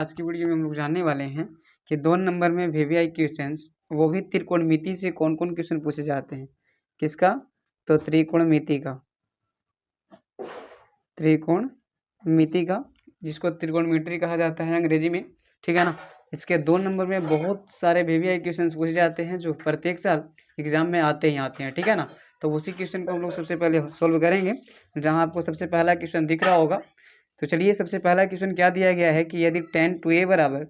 आज की वीडियो में हम लोग जानने वाले हैं कि 2 नंबर में वीवीआई क्वेश्चंस, वो भी त्रिकोणमिति से कौन-कौन क्वेश्चन पूछे जाते हैं। किसका? तो त्रिकोणमिति का, त्रिकोणमिति का, जिसको त्रिकोणमिति कहा जाता है अंग्रेजी में, ठीक है ना। इसके 2 नंबर में बहुत सारे वीवीआई क्वेश्चंस पूछे जाते हैं जो प्रत्येक साल एग्जाम में आते ही आते हैं, ठीक है ना। तो उसी क्वेश्चन को हम लोग सबसे पहले सोल्व करेंगे। जहाँ आपको सबसे पहला क्वेश्चन दिख रहा होगा, तो चलिए सबसे पहला क्वेश्चन क्या दिया गया है कि यदि tan 2a बराबर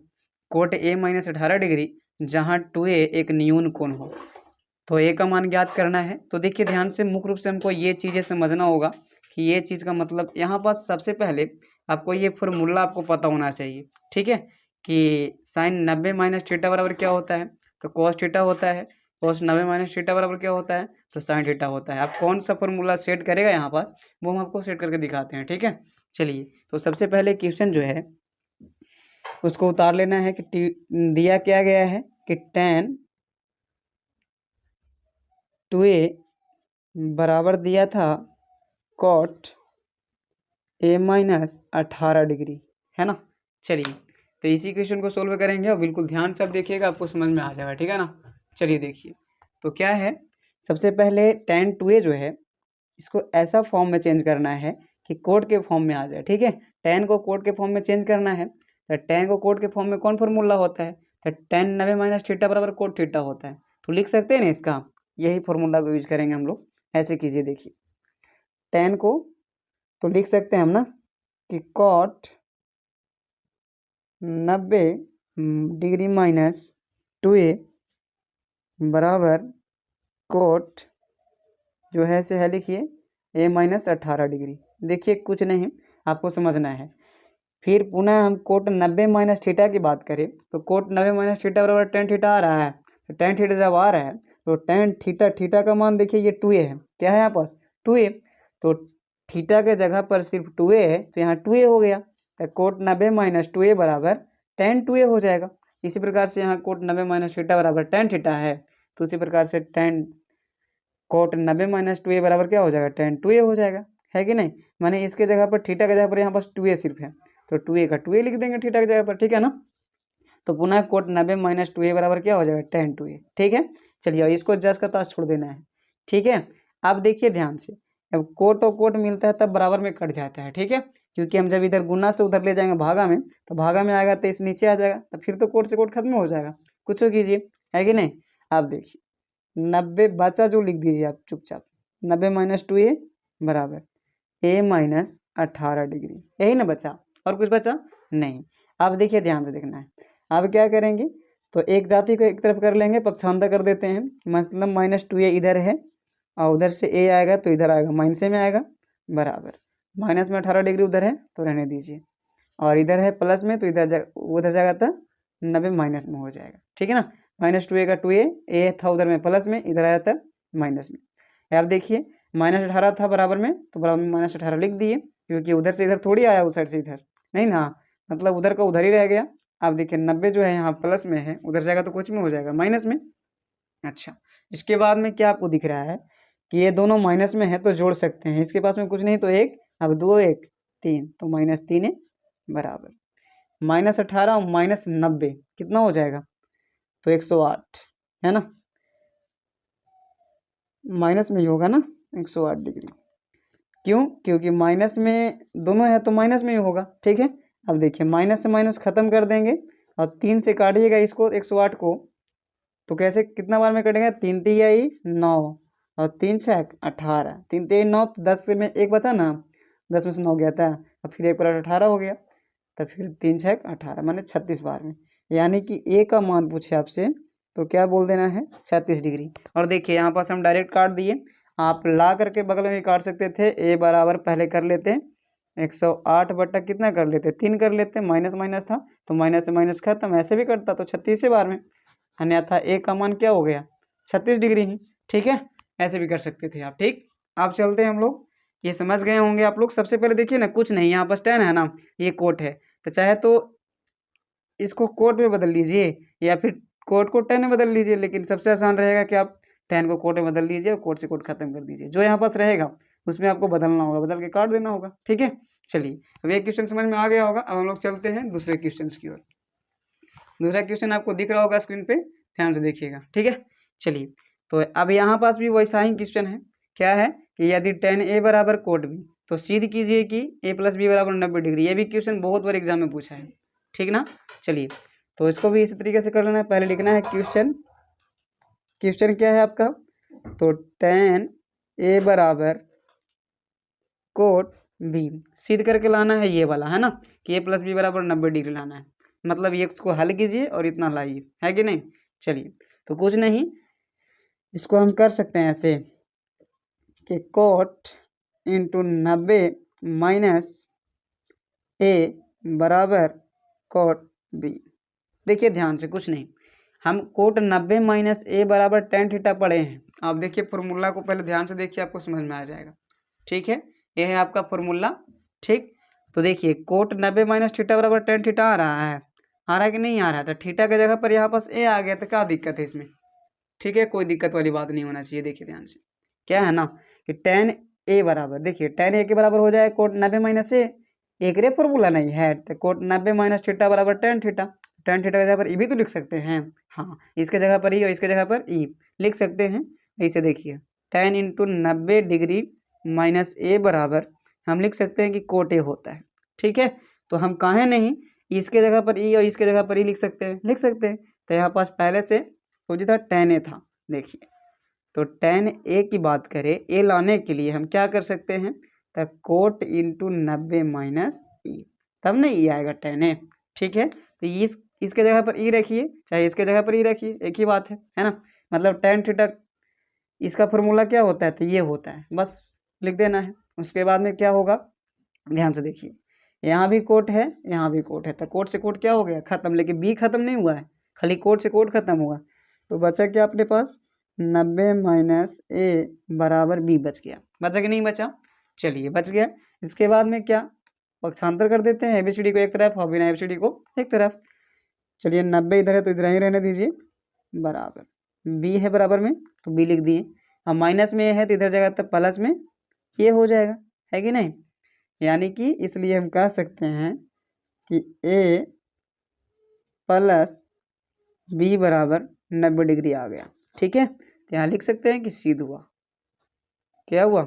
कोट a माइनस 18 डिग्री, जहाँ 2a एक न्यून कोण हो, तो a का मान ज्ञात करना है। तो देखिए ध्यान से, मुख्य रूप से हमको ये चीज़ें समझना होगा कि ये चीज़ का मतलब यहाँ पर सबसे पहले आपको ये फॉर्मूला आपको पता होना चाहिए, ठीक है, कि साइन 90 माइनस थीटा बराबर क्या होता है, तो कॉस थीटा होता है। कॉस 90 माइनस थीटा बराबर क्या होता है, तो साइन थीटा होता है। आप कौन सा फॉर्मूला सेट करेगा यहाँ पर, वो हम आपको सेट करके दिखाते हैं, ठीक है। चलिए, तो सबसे पहले क्वेश्चन जो है उसको उतार लेना है कि दिया क्या गया है कि tan 2a बराबर दिया था cot a माइनस 18 डिग्री, है ना। चलिए, तो इसी क्वेश्चन को सोल्व करेंगे और बिल्कुल ध्यान से आप देखिएगा, आपको समझ में आ जाएगा, ठीक है ना। चलिए देखिए, तो क्या है, सबसे पहले tan 2a जो है इसको ऐसा फॉर्म में चेंज करना है कि कोट के फॉर्म में आ जाए, ठीक है। tan को कोट के फॉर्म में चेंज करना है, तो tan को कोट के फॉर्म में कौन फॉर्मूला होता है, तो tan 90 माइनस थीटा बराबर कोट थीटा होता है। तो लिख सकते हैं ना इसका, यही फॉर्मूला को यूज करेंगे हम लोग। ऐसे कीजिए, देखिए tan को तो लिख सकते हैं हम ना कि कॉट 90 डिग्री माइनस 2a बराबर कोट जो है से है, लिखिए a माइनस 18 डिग्री। देखिए कुछ नहीं, आपको समझना है। फिर पुनः हम कोट 90 माइनस थीटा की बात करें, तो कोट 90 माइनस थीटा बराबर tan थीटा आ रहा है। तो tan थीटा जब आ रहा है तो tan थीटा, थीटा का मान देखिए ये 2a है, क्या है यहाँ पास 2a, तो थीटा के जगह पर सिर्फ 2a है, तो यहाँ 2a हो गया। तो कोट 90 माइनस 2a बराबर tan 2a हो जाएगा। इसी प्रकार से यहाँ कोट 90 माइनस थीटा बराबर tan थीटा है, तो उसी प्रकार से tan कोट 90 माइनस 2a बराबर क्या हो जाएगा, tan 2a हो जाएगा, है कि नहीं। माने इसके जगह पर, थीटा के जगह पर यहाँ पास 2a सिर्फ है, तो 2a का 2a लिख देंगे थीटा की जगह पर, ठीक है ना। तो पुनः कोट 90 माइनस 2a बराबर क्या हो जाएगा, tan 2a, ठीक है। चलिए, इसको जस्ट का ताश छोड़ देना है, ठीक है। अब देखिए ध्यान से, अब कोट और कोट मिलता है तब बराबर में कट जाता है, ठीक है, क्योंकि हम जब इधर गुना से उधर ले जाएंगे भागा में, तो भागा में आएगा तो इस नीचे आ जाएगा, तो फिर तो कोट से कोट खत्म हो जाएगा। कुछ हो कीजिए, है कि नहीं। आप देखिए 90 बचा जो लिख दीजिए आप चुपचाप, 90 माइनस 2a बराबर a माइनस 18 डिग्री, यही ना बचा, और कुछ बचा नहीं। अब देखिए ध्यान से देखना है, अब क्या करेंगे, तो एक जाति को एक तरफ कर लेंगे, पक्षांतर कर देते हैं, मतलब माइनस 2a इधर है और उधर से a आएगा तो इधर आएगा, माइनस में आएगा, बराबर माइनस में 18 डिग्री उधर है तो रहने दीजिए, और इधर है प्लस में तो उधर जाएगा तो 90 माइनस में हो जाएगा, ठीक है ना। माइनस 2a का 2a, a था उधर में प्लस में, इधर आया था माइनस में। अब देखिए माइनस 18 था बराबर में, तो बराबर में माइनस 18 लिख दिए, क्योंकि उधर से इधर थोड़ी आया, उस साइड से इधर नहीं ना, मतलब उधर का उधर ही रह गया। अब देखिए 90 जो है यहाँ प्लस में है, उधर जाएगा तो कुछ में हो जाएगा, माइनस में। अच्छा, इसके बाद में क्या आपको दिख रहा है कि ये दोनों माइनस में है तो जोड़ सकते हैं, इसके पास में कुछ नहीं तो एक, अब 2 1 3, तो माइनस 3 है बराबर माइनस 18 और माइनस 90 कितना हो जाएगा, तो 108, है ना, माइनस में ही होगा ना 108 डिग्री। क्यों, क्योंकि माइनस में दोनों है तो माइनस में ही होगा, ठीक है। अब देखिए माइनस से माइनस खत्म कर देंगे और 3 से काटिएगा इसको 108 को, तो कैसे कितना बार में कटेंगे, 3 3 9 और 3 6 18, 3 3 9, 10 में एक बचा ना, 10 में से 9 गया था, और फिर एक बार 18 हो गया, तो फिर 3 6 18 माने 36 बार में, यानी कि a का मान पूछे आपसे तो क्या बोल देना है, 36 डिग्री। और देखिए यहाँ पास हम डायरेक्ट काट दिए, आप ला करके बगल में भी काट सकते थे, a बराबर पहले कर लेते 108 बटा कितना कर लेते, 3 कर लेते, माइनस माइनस था तो माइनस से माइनस खत्म, ऐसे भी करता तो 36 बार में, अन्यथा a का मान क्या हो गया, 36 डिग्री ही, ठीक है। ऐसे भी कर सकते थे आप, ठीक। आप चलते हैं हम लोग, ये समझ गए होंगे आप लोग। सबसे पहले देखिए ना, कुछ नहीं, यहाँ पास tan है ना, ये कोट है, तो चाहे तो इसको कोट में बदल लीजिए या फिर कोट को tan में बदल लीजिए, लेकिन सबसे आसान रहेगा कि आप tan को कोट में बदल लीजिए और कोट से कोट खत्म कर दीजिए, जो यहाँ पास रहेगा उसमें आपको बदलना होगा, बदल के काट देना होगा, ठीक है। चलिए अब एक क्वेश्चन समझ में आ गया होगा। अब हम लोग चलते हैं दूसरे क्वेश्चन की ओर। दूसरा क्वेश्चन आपको दिख रहा होगा स्क्रीन पे, ध्यान से देखिएगा, ठीक है। चलिए तो अब यहाँ पास भी वैसा ही क्वेश्चन है। क्या है कि यदि tan a बराबर कोट b, तो सिद्ध कीजिए कि a प्लस बी बराबर 90 डिग्री। ये भी क्वेश्चन बहुत बार एग्जाम में पूछा है, ठीक ना। चलिए तो इसको भी इसी तरीके से कर लेना है। पहले लिखना है क्वेश्चन क्या है आपका, तो tan a बराबर कोट b सिद्ध करके लाना है ये वाला, है ना, कि a प्लस बी बराबर 90 डिग्री लाना है। मतलब ये इसको हल कीजिए और इतना लाइए, है कि नहीं। चलिए तो कुछ नहीं, इसको हम कर सकते हैं ऐसे कि कोट इंटू 90 माइनस a बराबर कोट b। देखिए ध्यान से, कुछ नहीं, हम कोट 90 माइनस a बराबर tan थीटा पढ़े हैं। आप देखिए फॉर्मूला को पहले ध्यान से देखिए, आपको समझ में आ जाएगा, ठीक है। ये है आपका फॉर्मूला, ठीक। तो देखिए कोट 90 माइनस थीटा बराबर tan थीटा आ रहा है कि नहीं आ रहा है। तो थीटा की जगह पर यहाँ पास a आ गया, तो क्या दिक्कत है इसमें, ठीक है, कोई दिक्कत वाली बात नहीं होना चाहिए। देखिए ध्यान से, क्या है ना कि tan a बराबर, देखिए tan a के बराबर हो जाए कोट 90 माइनस a, एक रे फॉर्मूला नहीं है, तो कोट 90 माइनस थीटा बराबर tan थीटा। tan थीटा की जगह पर ई भी तो लिख सकते हैं, हाँ, इसके जगह पर ई और इसके जगह पर ई लिख सकते हैं। ऐसे देखिए tan into 90 degree minus a बराबर हम लिख सकते हैं कि कोट a होता है, ठीक है। तो हम काहे नहीं इसके जगह पर ई और इसके जगह पर ई लिख सकते हैं। तो यहाँ पास पहले से जो था tan a था। देखिए तो tan a की बात करें, a लाने के लिए हम क्या कर सकते हैं, तो कोट इंटू 90 माइनस ई, तब नहीं ई आएगा tan a, ठीक है। तो इसके जगह पर ई रखिए, चाहे इसके जगह पर ई रखिए, एक ही बात है ना। मतलब tan थीटा इसका फॉर्मूला क्या होता है, तो ये होता है, बस लिख देना है। उसके बाद में क्या होगा, ध्यान से देखिए, यहाँ भी कोट है, यहाँ भी कोट है, तो कोट से कोट क्या हो गया, खत्म। लेकिन बी खत्म नहीं हुआ है, खाली कोट से कोट खत्म हुआ। तो बचा क्या अपने पास, 90 माइनस a बराबर b बच गया। बचा कि नहीं बचा, चलिए बच गया। इसके बाद में क्या, पक्षांतर कर देते हैं, एबीसीडी को एक तरफ और बिना एबीसीडी को एक तरफ। चलिए 90 इधर है तो इधर ही रहने दीजिए, बराबर b है बराबर में, तो b लिख दिए। अब माइनस में है तो इधर जाएगा तो प्लस में ये हो जाएगा, है कि नहीं। यानी कि इसलिए हम कह सकते हैं कि a प्लस b बराबर 90 डिग्री आ गया, ठीक है। तो यहाँ लिख सकते हैं कि सिद्ध हुआ, क्या हुआ,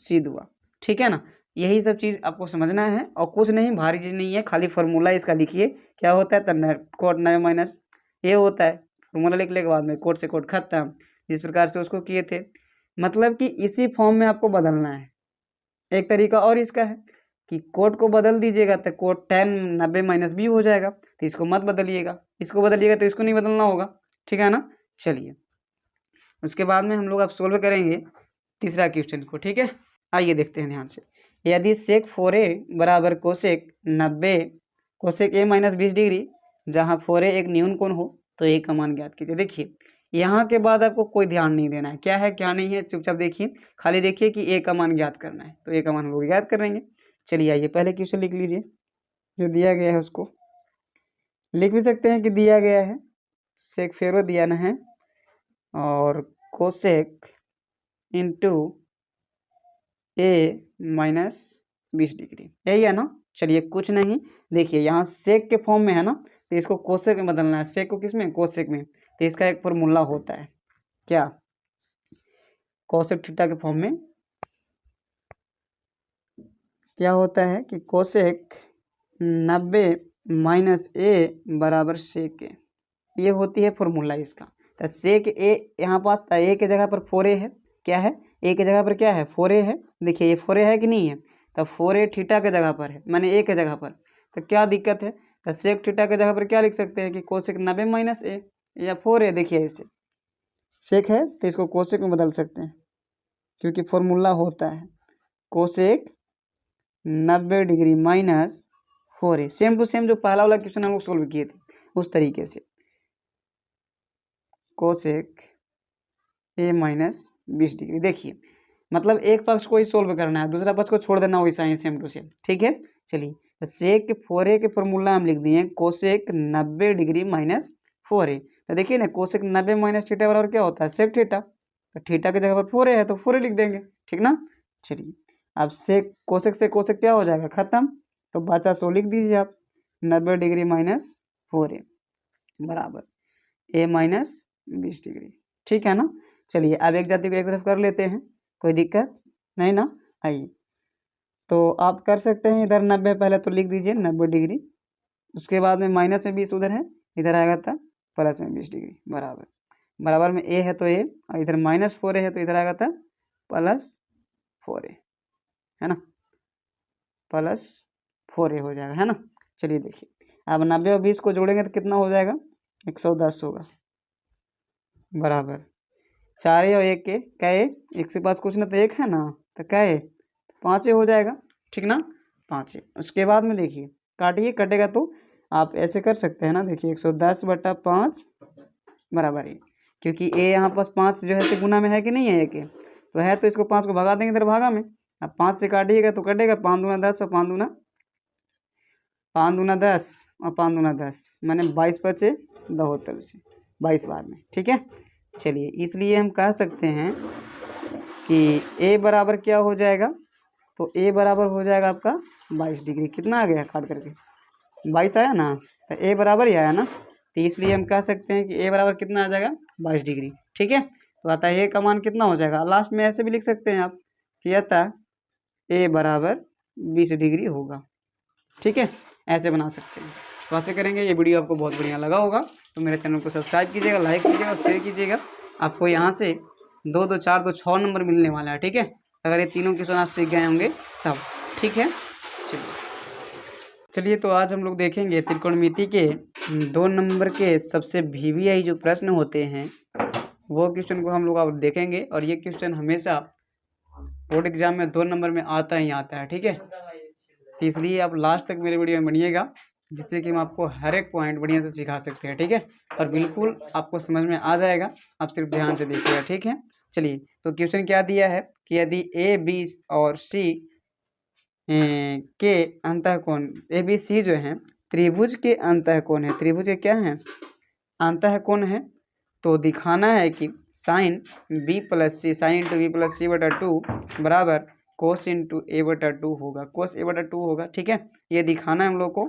सिद्ध हुआ, ठीक है ना। यही सब चीज़ आपको समझना है और कुछ नहीं, भारी चीज़ नहीं है, खाली फार्मूला इसका लिखिए। क्या होता है, तो कोट 90 माइनस ये होता है, फार्मूला लिखने के बाद में कोट से कोट खत्म, जिस प्रकार से उसको किए थे। मतलब कि इसी फॉर्म में आपको बदलना है। एक तरीका और इसका है कि कोट को बदल दीजिएगा तो कोट tan 90 माइनस बी हो जाएगा, तो इसको मत बदलिएगा, इसको बदलिएगा तो इसको नहीं बदलना होगा, ठीक है ना। चलिए उसके बाद में हम लोग अब सोल्व करेंगे तीसरा क्वेश्चन को, ठीक है। आइए देखते हैं ध्यान से। यदि सेक 4a बराबर cosec 90 cosec a minus 20 degree, जहाँ 4a एक न्यून कोण हो, तो a का मान ज्ञात कीजिए। देखिए यहाँ के बाद आपको कोई ध्यान नहीं देना है, क्या है क्या नहीं है, चुपचाप देखिए, खाली देखिए कि a का मान ज्ञात करना है, तो a का मान हम लोग ज्ञात करेंगे। चलिए आइए पहले क्वेश्चन लिख लीजिए, जो दिया गया है उसको लिख भी सकते हैं कि दिया गया है सेक फेरो दिया ना है, और cosec into a minus 20 degree, यही है ना। चलिए कुछ नहीं, देखिए यहाँ सेक के फॉर्म में है ना, तो इसको कोसेक में बदलना है, सेक को किस में, कोसेक में। तो इसका एक फॉर्मूला होता है, क्या, कोसेक थीटा के फॉर्म में क्या होता है कि कोसेक 90 माइनस a बराबर सेक a, ये होती है फॉर्मूला इसका। तो सेक a यहाँ पास a के जगह पर 4a है, क्या है, a के जगह पर क्या है 4a है। देखिए ये 4a है कि नहीं है, तो 4a थीटा के जगह पर है, मैंने a के जगह पर, तो क्या दिक्कत है। तो सेक थीटा के जगह पर क्या लिख सकते हैं कि कोसेक 90 माइनस a या 4a। देखिए ऐसे सेक है तो इसको कोसेक में बदल सकते हैं, क्योंकि फॉर्मूला होता है cosec 90 degree minus 4a, same to same जो पहला वाला क्वेश्चन हम लोग सोल्व किए थे उस तरीके से, कोसेक a माइनस 20 डिग्री। देखिए मतलब एक पक्ष को ही सोल्व करना है, दूसरा पक्ष को छोड़ देना वैसा ही सेम टू सेम, ठीक है। चलिए तो सेक 4a के फॉर्मूला हम लिख दिए कोसेक 90 डिग्री माइनस 4a। तो देखिए ना कोसेक 90 माइनस थीटा बराबर क्या होता है, सेक थीटा, तो थीटा की जगह पर 4a है तो 4a लिख देंगे, ठीक ना। चलिए अब से कोसेक क्या हो जाएगा, खत्म। तो बचा 100 लिख दीजिए आप, 90 डिग्री माइनस 4a बराबर a माइनस 20 डिग्री। ठीक है ना। चलिए अब एक जाति को एक तरफ कर लेते हैं, कोई दिक्कत नहीं ना। आइए तो आप कर सकते हैं, इधर 90 पहले तो लिख दीजिए 90 डिग्री, उसके बाद में माइनस में 20 उधर है, इधर आएगा था प्लस में 20 डिग्री बराबर। बराबर में a है तो a, और इधर माइनस 4a है तो इधर आएगा था प्लस 4a, है ना, प्लस 4a हो जाएगा, है ना। चलिए देखिए अब 90 और 20 को जोड़ेंगे तो कितना हो जाएगा, 110 होगा बराबर 4a और 1 के क्या है, एक के पास कुछ ना तो एक है ना, तो क्या है 5a हो जाएगा, ठीक ना, 5a। उसके बाद में देखिए काटिए, कटेगा तो आप ऐसे कर सकते हैं ना, देखिए 110/5 बराबर है, क्योंकि a यहाँ पास 5 जो है से गुना में है कि नहीं है, एक तो है, तो इसको 5 को भगा देंगे इधर भागा में। अब 5 से काटिएगा तो कटेगा 5 दूना 10 और 5 दूना 10 और 5 दूना 10 मैंने 22 बचे 72 से 22 बार में, ठीक है। चलिए इसलिए हम कह सकते हैं कि a बराबर क्या हो जाएगा, तो a बराबर हो जाएगा आपका 22 डिग्री। कितना आ गया काट करके, 22 आया ना, तो a बराबर ही आया ना, तो इसलिए हम कह सकते हैं कि a बराबर कितना आ जाएगा 22 डिग्री, ठीक है। तो अतः a का मान कितना हो जाएगा, लास्ट में ऐसे भी लिख सकते हैं आप कि अतः a बराबर 20 डिग्री होगा, ठीक है, ऐसे बना सकते हैं। तो ऐसे करेंगे। ये वीडियो आपको बहुत बढ़िया लगा होगा तो मेरे चैनल को सब्सक्राइब कीजिएगा, लाइक कीजिएगा, शेयर कीजिएगा। आपको यहाँ से 2 2 4 2 6 नंबर मिलने वाला है, ठीक है, अगर ये तीनों क्वेश्चन आप सीख गए होंगे तब, ठीक है। चलिए तो आज हम लोग देखेंगे त्रिकोणमिति के 2 नंबर के सबसे वीवीआई जो प्रश्न होते हैं वो क्वेश्चन को हम लोग अब देखेंगे। और ये क्वेश्चन हमेशा बोर्ड एग्जाम में 2 नंबर में आता ही आता है, ठीक है। तो इसलिए आप लास्ट तक मेरे वीडियो में बनिएगा, जिससे कि हम आपको हर एक पॉइंट बढ़िया से सिखा सकते हैं, ठीक है, और बिल्कुल आपको समझ में आ जाएगा, आप सिर्फ ध्यान से देखिएगा, ठीक है। चलिए तो क्वेश्चन क्या दिया है कि यदि ए बी और सी के अंतःकोण ए बी सी जो है त्रिभुज के अंतःकोण है, त्रिभुज के क्या है अंतःकोण है, तो दिखाना है कि साइन बी प्लस सी, साइन इंटू बी प्लस सी बटा 2 बराबर कोस इंटू ए बटा 2 होगा, कोस ए बटा 2 होगा, ठीक है। ये दिखाना है हम लोग को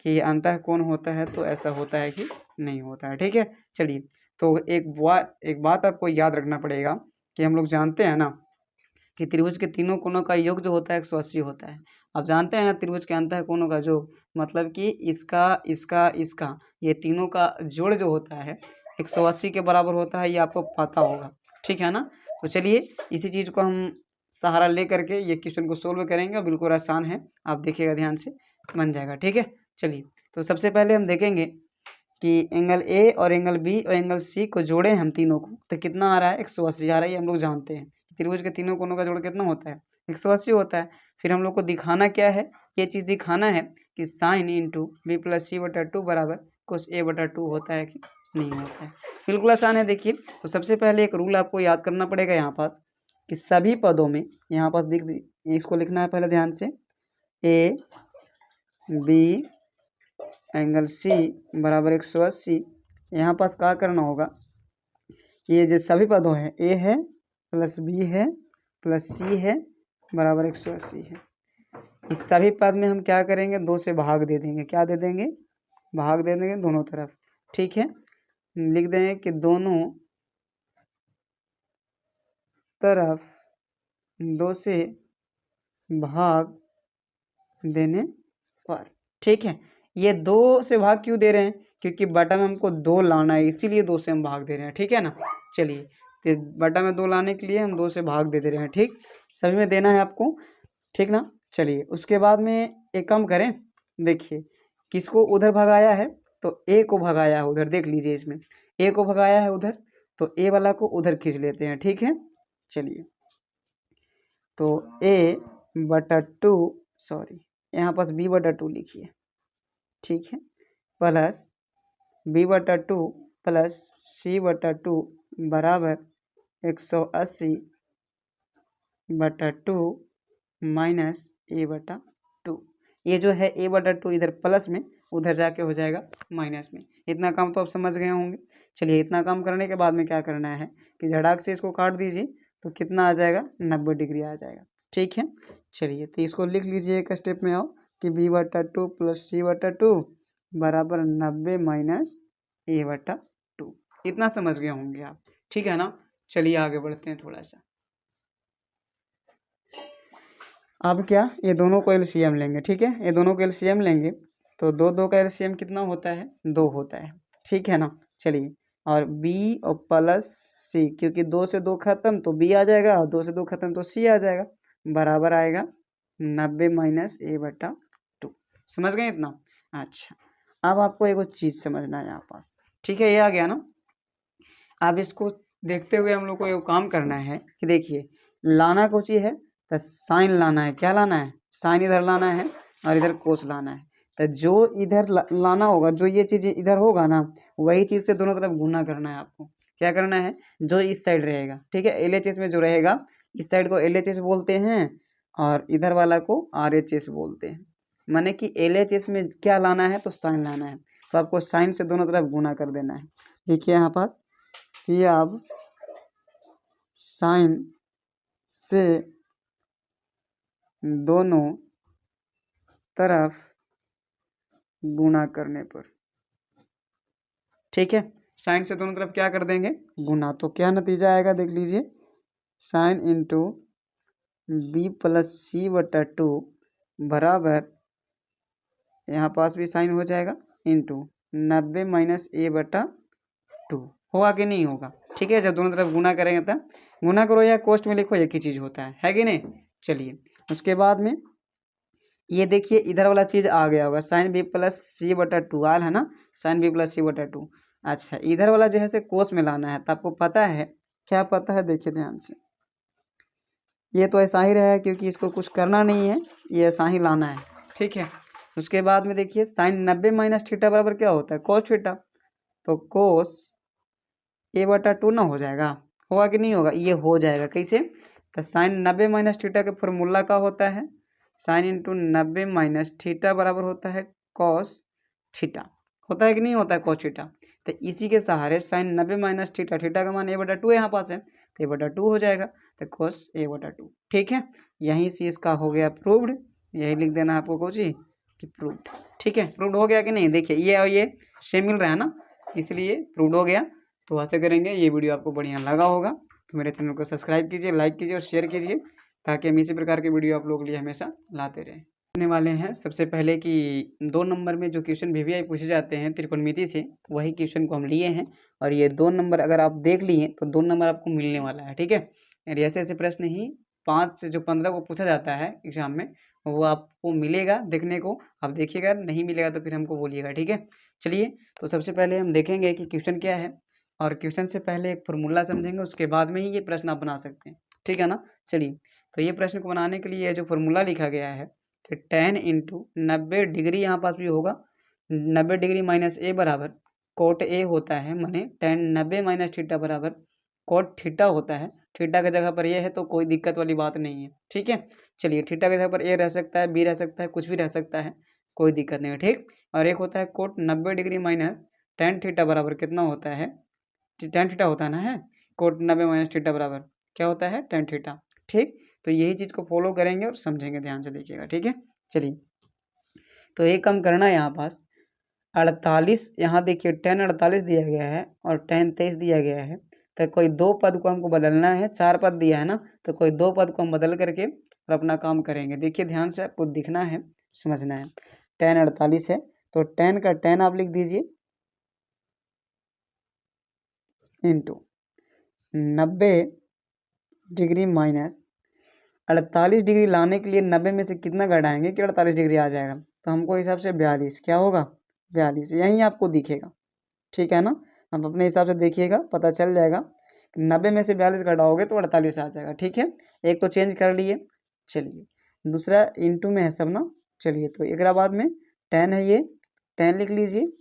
कि ये अंतःकोण होता है तो ऐसा होता है कि नहीं होता है, ठीक है। चलिए तो एक बात आपको याद रखना पड़ेगा कि हम लोग जानते हैं ना कि त्रिभुज के तीनों कोणों का योग जो होता है 180 होता है। आप जानते हैं ना त्रिभुज के अंतःकोणों का जो मतलब कि इसका इसका इसका ये तीनों का जोड़ जो होता है 180 के बराबर होता है, ये आपको पता होगा, ठीक है ना। तो चलिए इसी चीज़ को हम सहारा ले करके ये क्वेश्चन को सोल्व करेंगे, और बिल्कुल आसान है, आप देखिएगा ध्यान से, बन जाएगा, ठीक है। चलिए तो सबसे पहले हम देखेंगे कि एंगल ए और एंगल बी और एंगल सी को जोड़े हम तीनों को तो कितना आ रहा है 180 आ रहा है। ये हम लोग जानते हैं त्रिभुज के तीनों कोणों का जोड़ कितना होता है 180 होता है। फिर हम लोग को दिखाना क्या है, ये चीज़ दिखाना है कि साइन इंटू बी प्लस सी बटा 2 बराबर कोस ए बटा 2 होता है कि नहीं होता है। बिल्कुल आसान है। देखिए तो सबसे पहले एक रूल आपको याद करना पड़ेगा यहाँ पास कि सभी पदों में यहाँ पास इसको लिखना है पहले ध्यान से, ए बी एंगल सी बराबर 180। यहाँ पास क्या करना होगा, ये जो सभी पदों है ए है प्लस बी है प्लस सी है बराबर 180 है, इस सभी पद में हम क्या करेंगे 2 से भाग दे देंगे, क्या दे देंगे भाग दे देंगे दोनों तरफ, ठीक है। लिख देंगे कि दोनों तरफ 2 से भाग देने पर, ठीक है। ये 2 से भाग क्यों दे रहे हैं, क्योंकि बटा में हमको 2 लाना है, इसीलिए 2 से हम भाग दे रहे हैं, ठीक है ना। चलिए तो बटा में 2 लाने के लिए हम 2 से भाग दे रहे हैं, ठीक, सभी में देना है आपको, ठीक ना। चलिए उसके बाद में एक काम करें, देखिए किसको उधर भगाया है तो ए को भगाया है उधर, देख लीजिए इसमें ए को भगाया है उधर, तो ए वाला को उधर खींच लेते हैं, ठीक है। चलिए तो ए बटा 2 सॉरी यहाँ पास बी बटा 2 लिखिए, ठीक है, प्लस बी बटा 2 प्लस सी बटा 2 बराबर 180 बटा 2 माइनस ए बटा 2। ये जो है ए बटा 2 इधर प्लस में, उधर जाके हो जाएगा माइनस में। इतना काम तो आप समझ गए होंगे। चलिए इतना काम करने के बाद में क्या करना है कि झटाक से इसको काट दीजिए तो कितना आ जाएगा 90 डिग्री आ जाएगा, ठीक है। चलिए तो इसको लिख लीजिए एक स्टेप में आओ कि b/2 प्लस c/2 बराबर 90 माइनस a/2। इतना समझ गए होंगे आप, ठीक है ना। चलिए आगे बढ़ते हैं थोड़ा सा। अब क्या, ये दोनों को एलसीएम लेंगे, ठीक है। ये दोनों को एलसीएम लेंगे तो दो दो का एलसीएम कितना होता है, 2 होता है, ठीक है ना। चलिए, और b और प्लस c, क्योंकि 2 से 2 खत्म तो b आ जाएगा, और 2 से 2 खत्म तो c आ जाएगा, बराबर आएगा 90 माइनस a/2। समझ गए इतना। अच्छा, अब आपको एक चीज़ समझना है यहाँ पास, ठीक है। ये आ गया ना। अब इसको देखते हुए हम लोग को ये काम करना है कि देखिए, लाना कुछ ही है तो साइन लाना है। क्या लाना है, साइन इधर लाना है और इधर कोस लाना है। तो जो इधर लाना होगा, जो ये चीज़ इधर होगा ना, वही चीज़ से दोनों तरफ गुना करना है आपको। क्या करना है, जो इस साइड रहेगा, ठीक है, LHS में जो रहेगा, इस साइड को LHS बोलते हैं और इधर वाला को RHS बोलते हैं। माने कि LHS में क्या लाना है, तो साइन लाना है, तो आपको साइन से दोनों तरफ गुना कर देना है। देखिए यहाँ पास कि अब साइन से दोनों तरफ गुना करने पर, ठीक है, साइन से दोनों तरफ क्या कर देंगे, गुना। तो क्या नतीजा आएगा, देख लीजिए, sine into b plus c/2 बराबर, यहाँ पास भी साइन हो जाएगा, इंटू 90 माइनस a/2। होगा कि नहीं होगा, ठीक है। जब दोनों तरफ गुना करेंगे तब, गुना करो या कोष्ट में लिखो, एक ही चीज़ होता है कि नहीं। चलिए, उसके बाद में ये देखिए, इधर वाला चीज़ आ गया होगा, साइन b प्लस c/2 आल है ना, साइन b प्लस c/2। अच्छा, इधर वाला जो है से कोस में लाना है, तो आपको पता है, क्या पता है, देखिए ध्यान से, ये तो ऐसा ही रहेगा क्योंकि इसको कुछ करना नहीं है, ये ऐसा ही लाना है, ठीक है। उसके बाद में देखिए, साइन 90 माइनस थीटा बराबर क्या होता है, कोस थीटा। तो कोस a/2 ना हो जाएगा, होगा कि नहीं होगा, ये हो जाएगा। कैसे, तो साइन 90 माइनस थीटा का फॉर्मूला क्या होता है, साइन इंटू 90 माइनस थीटा बराबर होता है कॉस थीटा। होता है कि नहीं होता है कॉस थीटा। तो इसी के सहारे साइन 90 माइनस थीटा, थीटा का मान a/2 यहाँ पास है, तो a/2 हो जाएगा, तो कॉस a/2, ठीक है। यहीं से इसका हो गया प्रूव्ड। यही लिख देना आपको कोची कि प्रूव्ड, ठीक है। प्रूव्ड हो गया कि नहीं, देखिए ये और ये सेम मिल रहा है ना, इसलिए प्रूव्ड हो गया। तो ऐसे करेंगे, ये वीडियो आपको बढ़िया लगा होगा तो मेरे चैनल को सब्सक्राइब कीजिए, लाइक कीजिए और शेयर कीजिए, ताकि हम इसी प्रकार के वीडियो आप लोगों के लिए हमेशा लाते रहें। करने वाले हैं सबसे पहले कि 2 नंबर में जो क्वेश्चन VVI पूछे जाते हैं त्रिकोणमिति से, वही क्वेश्चन को हम लिए हैं, और ये 2 नंबर अगर आप देख लिए तो 2 नंबर आपको मिलने वाला है, ठीक है। और ऐसे ऐसे प्रश्न ही 5 से जो 15 को पूछा जाता है एग्जाम में, वो आपको मिलेगा देखने को। आप देखिएगा, नहीं मिलेगा तो फिर हमको बोलिएगा, ठीक है। चलिए, तो सबसे पहले हम देखेंगे कि क्वेश्चन क्या है, और क्वेश्चन से पहले एक फॉर्मूला समझेंगे, उसके बाद में ही ये प्रश्न आप बना सकते हैं, ठीक है ना। चलिए, तो ये प्रश्न को बनाने के लिए जो फॉर्मूला लिखा गया है कि tan इंटू 90 डिग्री, यहाँ पास भी होगा 90 डिग्री माइनस ए बराबर कोट ए होता है, माने tan 90 माइनस थीटा बराबर कोट थीटा होता है। थीटा की जगह पर ये है तो कोई दिक्कत वाली बात नहीं है, ठीक है। चलिए, थीटा की जगह पर ए रह सकता है, बी रह सकता है, कुछ भी रह सकता है, कोई दिक्कत नहीं है, ठीक। और एक होता है cot 90 degree minus tan theta बराबर कितना होता है, tan थीटा होता है ना, है कोट 90 माइनस थीटा बराबर क्या होता है, tan थीटा, ठीक। तो यही चीज़ को फॉलो करेंगे और समझेंगे, ध्यान से देखिएगा, ठीक है। चलिए, तो एक काम करना है, यहाँ पास 48, यहाँ देखिए tan 48 दिया गया है और tan 23 दिया गया है। तो कोई 2 पद को हमको बदलना है, 4 पद दिया है ना, तो कोई 2 पद को हम बदल करके और अपना काम करेंगे। देखिए ध्यान से, आपको दिखना है, समझना है। tan 48 है तो tan का tan आप लिख दीजिए इंटू 90 डिग्री माइनस 48 डिग्री लाने के लिए 90 में से कितना घटाएंगे कि 48 डिग्री आ जाएगा, तो हमको हिसाब से 42, क्या होगा 42, यहीं आपको दिखेगा, ठीक है ना। आप अपने हिसाब से देखिएगा, पता चल जाएगा। 90 में से 42 घटाओगे तो 48 आ जाएगा, ठीक है। एक तो चेंज कर लिए। चलिए, दूसरा इंटू में है सब ना। चलिए, तो एक बाद में tan है, ये tan लिख लीजिए,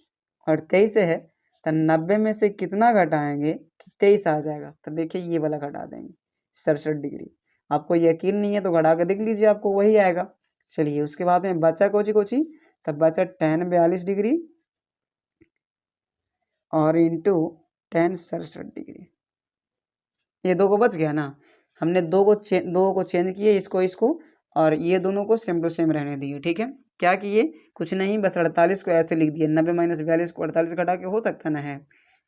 और 23 है तो 90 में से कितना घटाएंगे कि 23 आ जाएगा, तो देखिए ये वाला घटा देंगे 67 डिग्री। आपको यकीन नहीं है तो घटा के देख लीजिए, आपको वही आएगा। चलिए, उसके बाद में बचा कोची तब बचा tan 42 डिग्री और इंटू tan 67 डिग्री, ये 2 को बच गया ना। हमने दो को चेंज किए, इसको और ये दोनों को सेम टू सेम रहने दिए। ठीक है, क्या किए, कुछ नहीं, बस 48 को ऐसे लिख दिए, 90 माइनस 42 को 48 घटा के हो सकता ना है,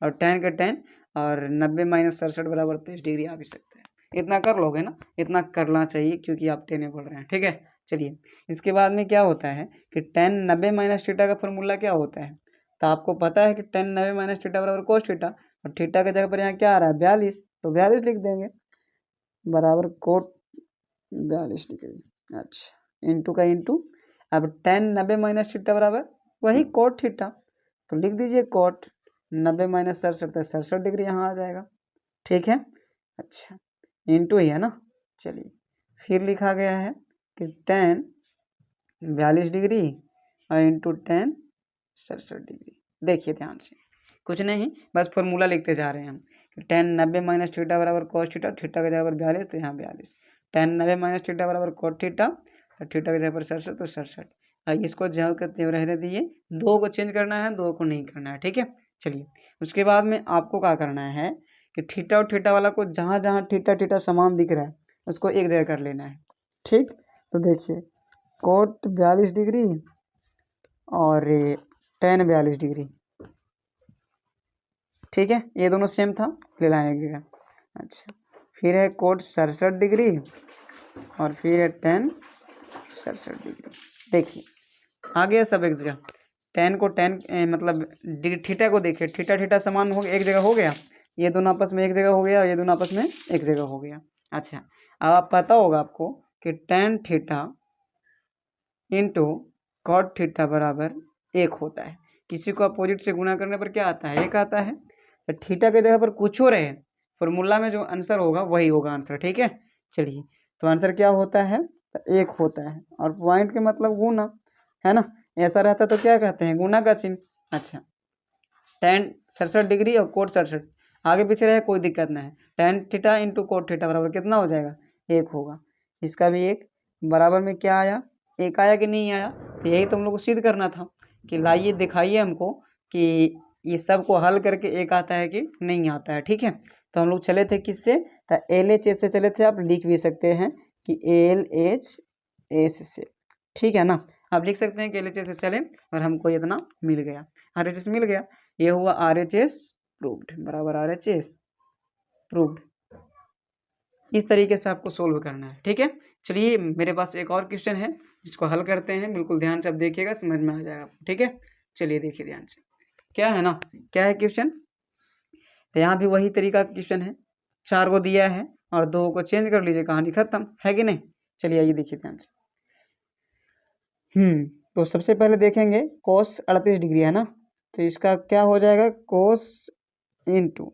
और 10 का 10 और 90 माइनस 67 बराबर 23 डिग्री आ भी सकता है। इतना कर लोगे ना, इतना करना चाहिए क्योंकि आप 10 में पढ़ रहे हैं। ठीक है, चलिए इसके बाद में क्या होता है कि 10 90 माइनस थीटा का फॉर्मूला क्या होता है, तो आपको पता है कि 10 90 माइनस थीटा बराबर कोस थीटा, और थीटा की जगह पर यहाँ क्या आ रहा है 42, तो 42 लिख देंगे बराबर कोट 42 डिग्री। अच्छा, इंटू का इंटू, अब 10 90 माइनस थीटा बराबर वही कोट थीटा, तो लिख दीजिए कोट 90 माइनस 67 तो 67 डिग्री यहाँ आ जाएगा। ठीक है, अच्छा इंटू ही है ना, चलिए फिर लिखा गया है कि 10 42 डिग्री और इंटू 10 67 डिग्री। देखिए ध्यान से, कुछ नहीं, बस फॉर्मूला लिखते जा रहे हैं हम कि 10 90 माइनस थीटा बराबर कोस थीटा, थीटा की जगह पर 42 तो यहाँ 42, 10 90 माइनस थीटा बराबर कोट थीटा, और थीटा की जगह पर 67 तो 67। इसको ज्यों के त्यों रहने दिए, दो को चेंज करना है, दो को नहीं करना है। ठीक है, चलिए उसके बाद में आपको क्या करना है कि थीटा और थीटा वाला को जहाँ जहाँ थीटा थीटा समान दिख रहा है उसको एक जगह कर लेना है। ठीक, तो देखिए कोट 42 डिग्री और टेन 42 डिग्री। ठीक है, ये दोनों सेम था, ले लाएं एक जगह। अच्छा, फिर है कोट 67 डिग्री और फिर है टेन 67 डिग्री। देखिए आ गया सब एक जगह, टेन को टेन मतलब थीटा को देखिए, थीटा थीटा समान हो एक जगह हो गया, ये दोनों आपस में एक जगह हो गया, और ये दोनों आपस में एक जगह हो गया। अच्छा, अब आप पता होगा आपको कि tan theta into cot theta बराबर एक होता है। किसी को अपोजिट से गुणा करने पर क्या आता है, एक आता है। तो थीटा के जगह पर कुछ हो रहे, फॉर्मूला में जो आंसर होगा वही होगा आंसर। ठीक है, चलिए तो आंसर क्या होता है, तो एक होता है, और पॉइंट के मतलब गुना है ना, ऐसा रहता तो क्या कहते हैं, गुना का चिन्ह। अच्छा, टेन 67 डिग्री और कोट 67 आगे पीछे रहे कोई दिक्कत नहीं है, ten theta into cot theta बराबर कितना हो जाएगा, एक होगा। इसका भी एक बराबर में क्या आया, एक आया कि नहीं आया, तो यही तो हम लोग को सिद्ध करना था कि लाइए दिखाइए हमको कि ये सब को हल करके एक आता है कि नहीं आता है। ठीक है, तो हम लोग चले थे किससे, तो LHS से चले थे, आप लिख भी सकते हैं कि LHS से। ठीक है ना, आप लिख सकते हैं कि LHS से चले और हमको इतना मिल गया, RHS मिल गया, ये हुआ RHS प्रूव्ड बराबर RHS प्रूव्ड। इस तरीके से आपको सोल्व करना है। ठीक है, चलिए मेरे पास एक और क्वेश्चन है जिसको हल करते हैं, बिल्कुल ध्यान से आप देखिएगा, समझ में आ जाएगा आपको। ठीक है, चलिए देखिए ध्यान से, क्या है ना, क्या है क्वेश्चन, तो यहाँ भी वही तरीका क्वेश्चन है, 4 को दिया है और 2 को चेंज कर लीजिए, कहानी खत्म है कि नहीं। चलिए आइए देखिए ध्यान से। तो सबसे पहले देखेंगे कोस 38 डिग्री है ना, तो इसका क्या हो जाएगा, कोस इंटू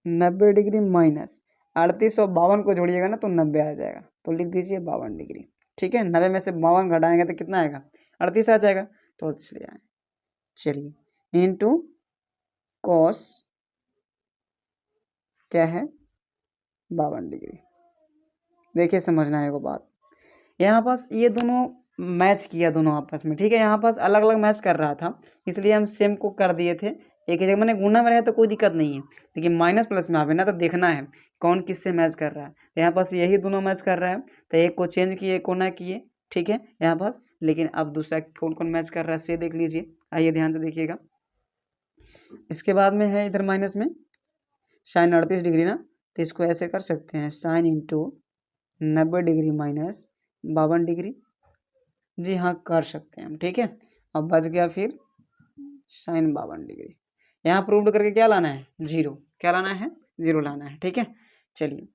90 डिग्री माइनस 38 और 52 को जोड़िएगा ना तो 90 आ जाएगा, तो लिख दीजिए 52 डिग्री। ठीक है, 90 में से 52 घटाएंगे तो कितना आएगा, 38 आ जाएगा, तो 38 ले आए। चलिए इंटू कॉस क्या है 52 डिग्री। देखिए समझना है एक बात, यहाँ पास ये दोनों मैच किया दोनों आपस में। ठीक है, यहाँ पास अलग अलग मैच कर रहा था, इसलिए हम सेम को कर दिए थे, एक ही जगह मैंने गुना में रहे तो कोई दिक्कत नहीं है, लेकिन माइनस प्लस में आवे ना तो देखना है कौन किससे मैच कर रहा है। तो यहाँ पास यही दोनों मैच कर रहा है, तो एक को चेंज किए एक को ना किए। ठीक है यहाँ पास, लेकिन अब दूसरा कौन कौन मैच कर रहा है से देख लीजिए, आइए ध्यान से देखिएगा। इसके बाद में है इधर माइनस में साइन 38 डिग्री ना, तो इसको ऐसे कर सकते हैं, sine into 90 degree minus 52 degree. जी हाँ कर सकते हैं हम। ठीक है, अब बच गया फिर साइन 52 डिग्री, यहाँ प्रूव्ड करके क्या लाना है, जीरो, क्या लाना है, जीरो लाना है। ठीक है, चलिए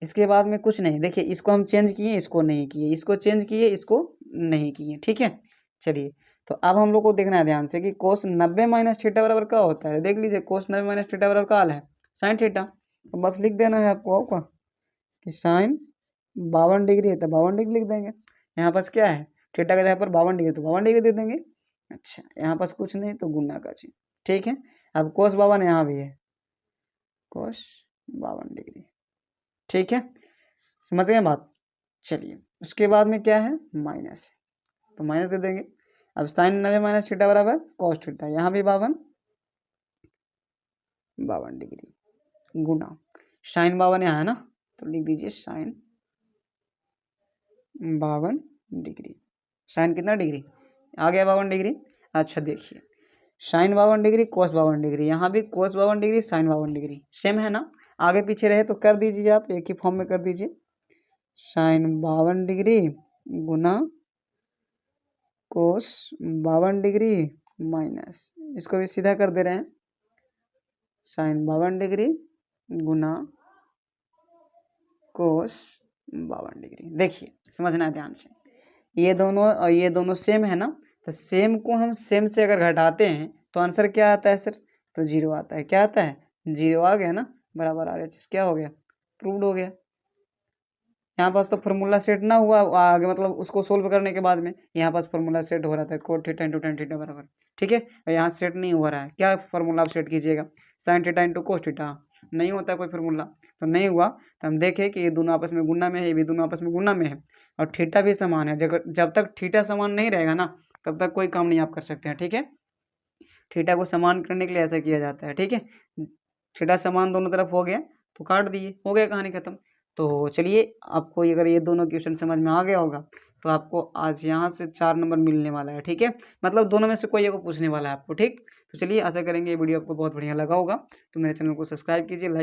इसके बाद में कुछ नहीं, देखिए इसको हम चेंज किए इसको नहीं किए, इसको चेंज किए इसको नहीं किए। ठीक है, चलिए तो अब हम लोग को देखना है ध्यान से कि कोस 90 माइनस थीटा बराबर क्या होता है, देख लीजिए कोस 90 माइनस थीटा बराबर क्या है, साइन थीटा, तो बस लिख देना है आपको आपका कि साइन 52 डिग्री है तो 52 डिग्री लिख देंगे। यहाँ पास क्या है, थीटा के जगह पर 52 डिग्री तो 52 डिग्री दे देंगे। अच्छा, यहाँ पास कुछ नहीं तो गुना का चिन्ह। ठीक है, अब कोस 52 यहाँ भी है, कोस 52 डिग्री। ठीक है, समझ गए बात। चलिए उसके बाद में क्या है, माइनस है, तो माइनस दे देंगे। अब साइन 90 माइनस थीटा बराबर कॉस थीटा, यहाँ भी 52 डिग्री गुना साइन 52 यहाँ है ना, तो लिख दीजिए साइन 52 डिग्री। साइन कितना डिग्री आ गया 52 डिग्री। अच्छा देखिए साइन 52 डिग्री कोस 52 डिग्री, यहाँ भी कोस 52 डिग्री साइन 52 डिग्री सेम है ना। आगे पीछे रहे तो कर दीजिए, आप एक ही फॉर्म में कर दीजिए। साइन 52 डिग्री गुना कोस 52 डिग्री माइनस, इसको भी सीधा कर दे रहे हैं, साइन 52 डिग्री गुना कोस 52 डिग्री। देखिए समझना है ध्यान से, ये दोनों और ये दोनों सेम है ना, तो सेम को हम सेम से अगर घटाते हैं तो आंसर क्या आता है सर, तो 0 आता है। क्या आता है 0 आ गया ना, बराबर आ गया, क्या हो गया प्रूव्ड हो गया। यहाँ पास तो फार्मूला सेट ना हुआ आगे, मतलब उसको सोल्व करने के बाद में यहाँ पास फार्मूला सेट हो रहा था cot theta into tan theta बराबर, ठीक है। और यहाँ सेट नहीं हो रहा है, क्या फार्मूला आप सेट कीजिएगा, sine theta into cos theta, नहीं होता कोई फार्मूला, तो नहीं हुआ। तो हम देखें कि ये दोनों आपस में गुना में है, ये भी दोनों आपस में गुना में है, और थीटा भी समान है। जब तक थीटा समान नहीं रहेगा ना तब तक कोई काम नहीं आप कर सकते हैं, ठीक है। थीटा को समान करने के लिए ऐसा किया जाता है, ठीक है। थीटा समान दोनों तरफ हो गया तो काट दिए, हो गया कहानी खत्म। तो चलिए आपको अगर ये दोनों क्वेश्चन समझ में आ गया होगा तो आपको आज यहाँ से 4 नंबर मिलने वाला है, ठीक है। मतलब दोनों में से कोई एक को पूछने वाला है आपको, ठीक। तो चलिए आशा करेंगे ये वीडियो आपको बहुत बढ़िया लगा होगा। तो मेरे चैनल को सब्सक्राइब कीजिए, लाइक